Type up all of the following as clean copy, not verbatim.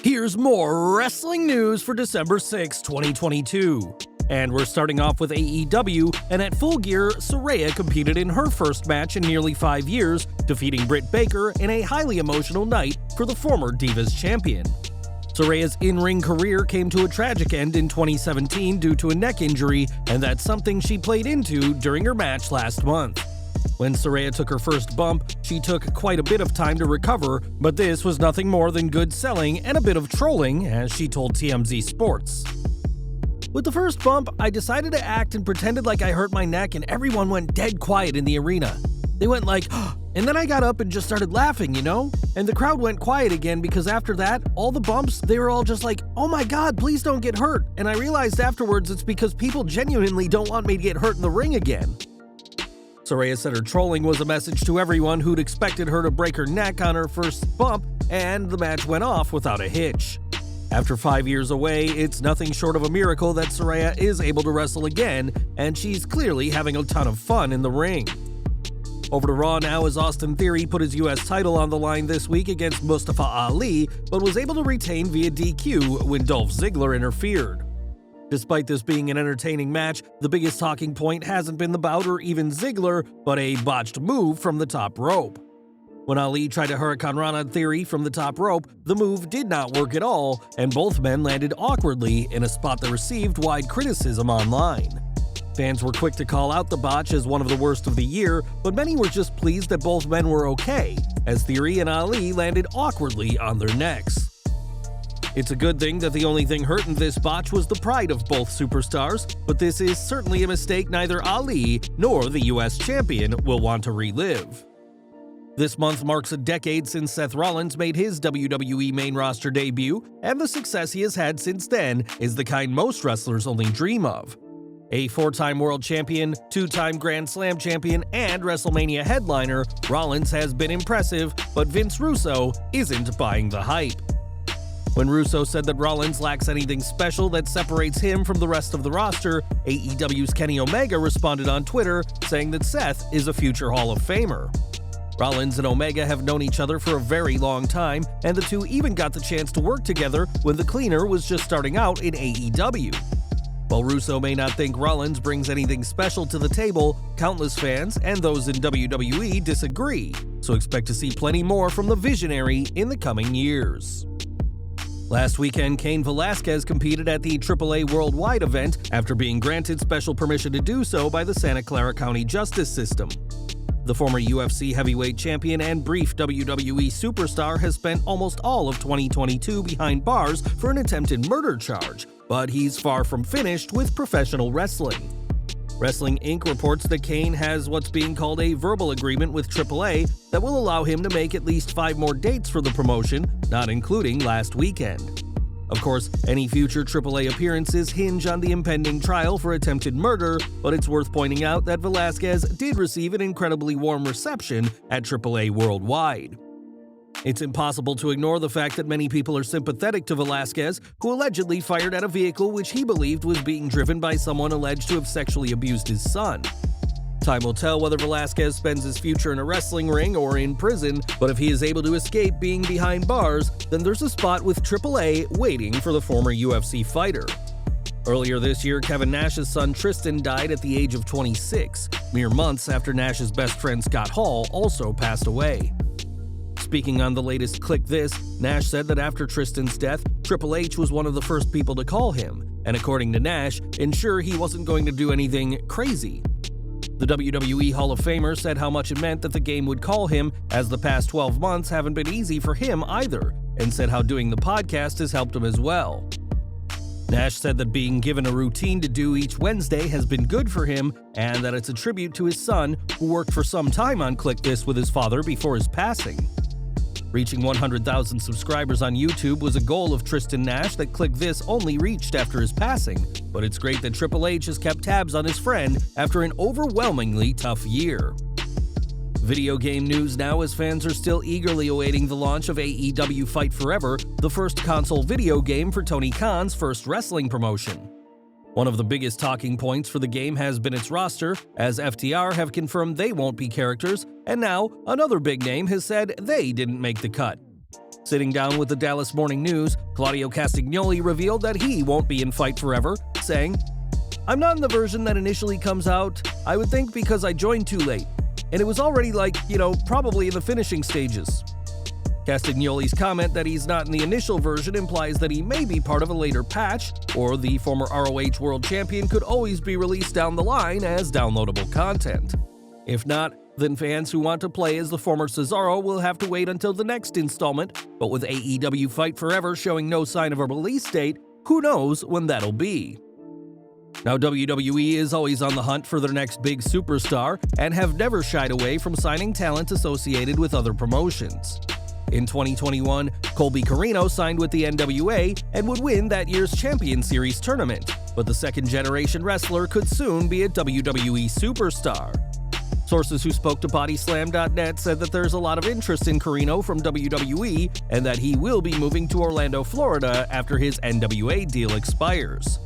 Here's more wrestling news for December 6, 2022. And we're starting off with AEW, and at Full Gear, Saraya competed in her first match in nearly 5 years, defeating Britt Baker in a highly emotional night for the former Divas champion. Saraya's in-ring career came to a tragic end in 2017 due to a neck injury, and that's something she played into during her match last month. When Saraya took her first bump, she took quite a bit of time to recover, but this was nothing more than good selling and a bit of trolling, as she told TMZ Sports. With the first bump, I decided to act and pretended like I hurt my neck, and everyone went dead quiet in the arena. They went like, and then I got up and just started laughing, And the crowd went quiet again because after that, all the bumps, they were all just like, oh my god, please don't get hurt. And I realized afterwards it's because people genuinely don't want me to get hurt in the ring again. Saraya said her trolling was a message to everyone who'd expected her to break her neck on her first bump, and the match went off without a hitch. After 5 years away, it's nothing short of a miracle that Saraya is able to wrestle again, and she's clearly having a ton of fun in the ring. Over to Raw now as Austin Theory put his US title on the line this week against Mustafa Ali, but was able to retain via DQ when Dolph Ziggler interfered. Despite this being an entertaining match, the biggest talking point hasn't been the bout or even Ziggler, but a botched move from the top rope. When Ali tried to Hurricanrana on Theory from the top rope, the move did not work at all, and both men landed awkwardly in a spot that received wide criticism online. Fans were quick to call out the botch as one of the worst of the year, but many were just pleased that both men were okay, as Theory and Ali landed awkwardly on their necks. It's a good thing that the only thing hurt in this botch was the pride of both superstars, but this is certainly a mistake neither Ali nor the US champion will want to relive. This month marks a decade since Seth Rollins made his WWE main roster debut, and the success he has had since then is the kind most wrestlers only dream of. A 4-time world champion, 2-time Grand Slam champion, and WrestleMania headliner, Rollins has been impressive, but Vince Russo isn't buying the hype. When Russo said that Rollins lacks anything special that separates him from the rest of the roster, AEW's Kenny Omega responded on Twitter, saying that Seth is a future Hall of Famer. Rollins and Omega have known each other for a very long time, and the two even got the chance to work together when the Cleaner was just starting out in AEW. While Russo may not think Rollins brings anything special to the table, countless fans and those in WWE disagree, so expect to see plenty more from the Visionary in the coming years. Last weekend, Cain Velasquez competed at the AAA Worldwide event after being granted special permission to do so by the Santa Clara County Justice System. The former UFC heavyweight champion and brief WWE superstar has spent almost all of 2022 behind bars for an attempted murder charge, but he's far from finished with professional wrestling. Wrestling Inc. reports that Cain has what's being called a verbal agreement with AAA that will allow him to make at least 5 more dates for the promotion, not including last weekend. Of course, any future AAA appearances hinge on the impending trial for attempted murder, but it's worth pointing out that Velasquez did receive an incredibly warm reception at AAA Worldwide. It's impossible to ignore the fact that many people are sympathetic to Velasquez, who allegedly fired at a vehicle which he believed was being driven by someone alleged to have sexually abused his son. Time will tell whether Velasquez spends his future in a wrestling ring or in prison, but if he is able to escape being behind bars, then there's a spot with AAA waiting for the former UFC fighter. Earlier this year, Kevin Nash's son Tristan died at the age of 26, mere months after Nash's best friend Scott Hall also passed away. Speaking on the latest Click This, Nash said that after Tristan's death, Triple H was one of the first people to call him, and according to Nash, ensure he wasn't going to do anything crazy. The WWE Hall of Famer said how much it meant that the game would call him, as the past 12 months haven't been easy for him either, and said how doing the podcast has helped him as well. Nash said that being given a routine to do each Wednesday has been good for him, and that it's a tribute to his son, who worked for some time on Click This with his father before his passing. Reaching 100,000 subscribers on YouTube was a goal of Tristan Nash that Click This only reached after his passing, but it's great that Triple H has kept tabs on his friend after an overwhelmingly tough year. Video game news now, as fans are still eagerly awaiting the launch of AEW Fight Forever, the first console video game for Tony Khan's first wrestling promotion. One of the biggest talking points for the game has been its roster, as FTR have confirmed they won't be characters, and now another big name has said they didn't make the cut. Sitting down with the Dallas Morning News, Claudio Castagnoli revealed that he won't be in Fight Forever, saying, "I'm not in the version that initially comes out, I would think because I joined too late. And it was already probably in the finishing stages." Castagnoli's comment that he's not in the initial version implies that he may be part of a later patch, or the former ROH World Champion could always be released down the line as downloadable content. If not, then fans who want to play as the former Cesaro will have to wait until the next installment, but with AEW Fight Forever showing no sign of a release date, who knows when that'll be. Now, WWE is always on the hunt for their next big superstar and have never shied away from signing talent associated with other promotions. In 2021, Colby Corino signed with the NWA and would win that year's Champion Series tournament, but the second-generation wrestler could soon be a WWE superstar. Sources who spoke to Bodyslam.net said that there's a lot of interest in Corino from WWE and that he will be moving to Orlando, Florida after his NWA deal expires.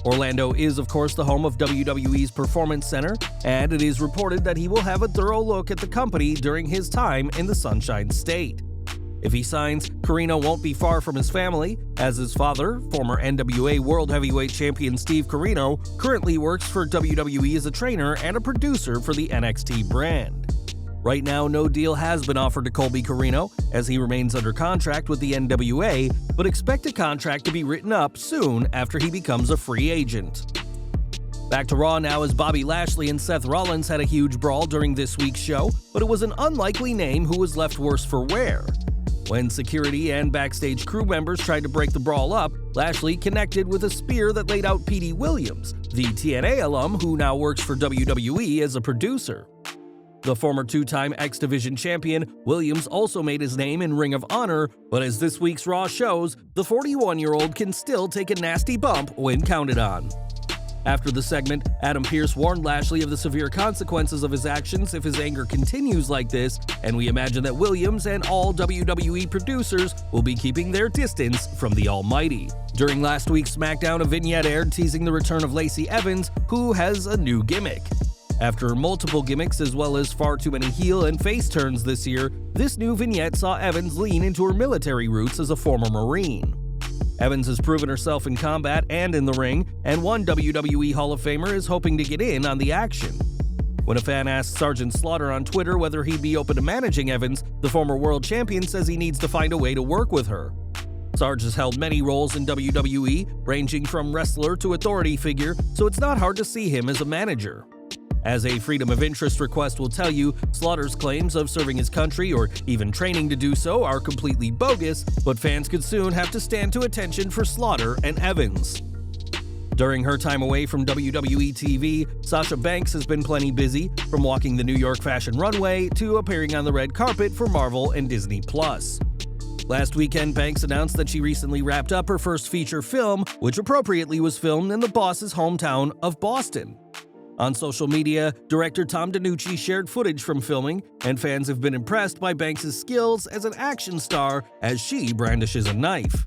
Orlando is, of course, the home of WWE's Performance Center, and it is reported that he will have a thorough look at the company during his time in the Sunshine State. If he signs, Corino won't be far from his family, as his father, former NWA World Heavyweight Champion Steve Corino, currently works for WWE as a trainer and a producer for the NXT brand. Right now, no deal has been offered to Colby Corino, as he remains under contract with the NWA, but expect a contract to be written up soon after he becomes a free agent. Back to Raw now, as Bobby Lashley and Seth Rollins had a huge brawl during this week's show, but it was an unlikely name who was left worse for wear. When security and backstage crew members tried to break the brawl up, Lashley connected with a spear that laid out Petey Williams, the TNA alum who now works for WWE as a producer. The former two-time X Division champion, Williams also made his name in Ring of Honor, but as this week's Raw shows, the 41-year-old can still take a nasty bump when counted on. After the segment, Adam Pearce warned Lashley of the severe consequences of his actions if his anger continues like this, and we imagine that Williams and all WWE producers will be keeping their distance from the Almighty. During last week's SmackDown, a vignette aired teasing the return of Lacey Evans, who has a new gimmick. After multiple gimmicks as well as far too many heel and face turns this year, this new vignette saw Evans lean into her military roots as a former Marine. Evans has proven herself in combat and in the ring, and one WWE Hall of Famer is hoping to get in on the action. When a fan asked Sergeant Slaughter on Twitter whether he'd be open to managing Evans, the former world champion says he needs to find a way to work with her. Sarge has held many roles in WWE, ranging from wrestler to authority figure, so it's not hard to see him as a manager. As a Freedom of Interest request will tell you, Slaughter's claims of serving his country or even training to do so are completely bogus, but fans could soon have to stand to attention for Slaughter and Evans. During her time away from WWE TV, Sasha Banks has been plenty busy, from walking the New York fashion runway to appearing on the red carpet for Marvel and Disney+. Last weekend, Banks announced that she recently wrapped up her first feature film, which appropriately was filmed in the boss's hometown of Boston. On social media, director Tom DeNucci shared footage from filming, and fans have been impressed by Banks' skills as an action star as she brandishes a knife.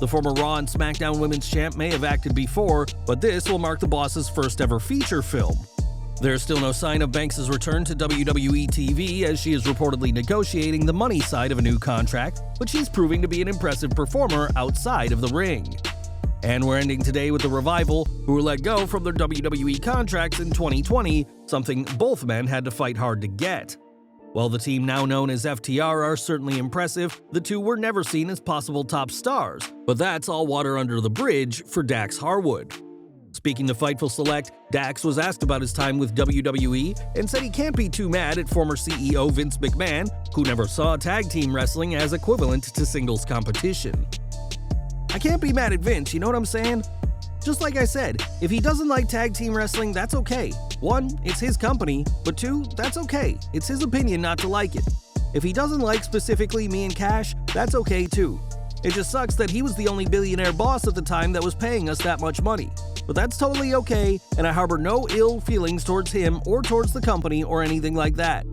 The former Raw and SmackDown Women's Champ may have acted before, but this will mark the boss's first ever feature film. There's still no sign of Banks' return to WWE TV, as she is reportedly negotiating the money side of a new contract, but she's proving to be an impressive performer outside of the ring. And we're ending today with the Revival, who were let go from their WWE contracts in 2020, something both men had to fight hard to get. While the team now known as FTR are certainly impressive, the two were never seen as possible top stars, but that's all water under the bridge for Dax Harwood. Speaking to Fightful Select, Dax was asked about his time with WWE and said he can't be too mad at former CEO Vince McMahon, who never saw tag team wrestling as equivalent to singles competition. I can't be mad at Vince, you know what I'm saying? Just like I said, if he doesn't like tag team wrestling, that's okay. 1, it's his company, but 2, that's okay. It's his opinion not to like it. If he doesn't like specifically me and Cash, that's okay too. It just sucks that he was the only billionaire boss at the time that was paying us that much money. But that's totally okay, and I harbor no ill feelings towards him or towards the company or anything like that.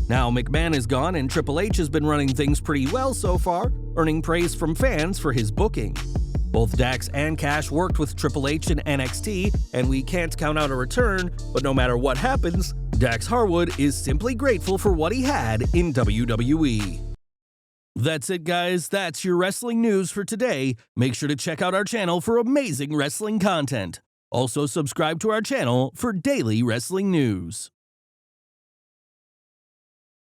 Now McMahon is gone and Triple H has been running things pretty well so far, earning praise from fans for his booking. Both Dax and Cash worked with Triple H in NXT, and we can't count out a return, but no matter what happens, Dax Harwood is simply grateful for what he had in WWE. That's it, guys. That's your wrestling news for today. Make sure to check out our channel for amazing wrestling content. Also, subscribe to our channel for daily wrestling news.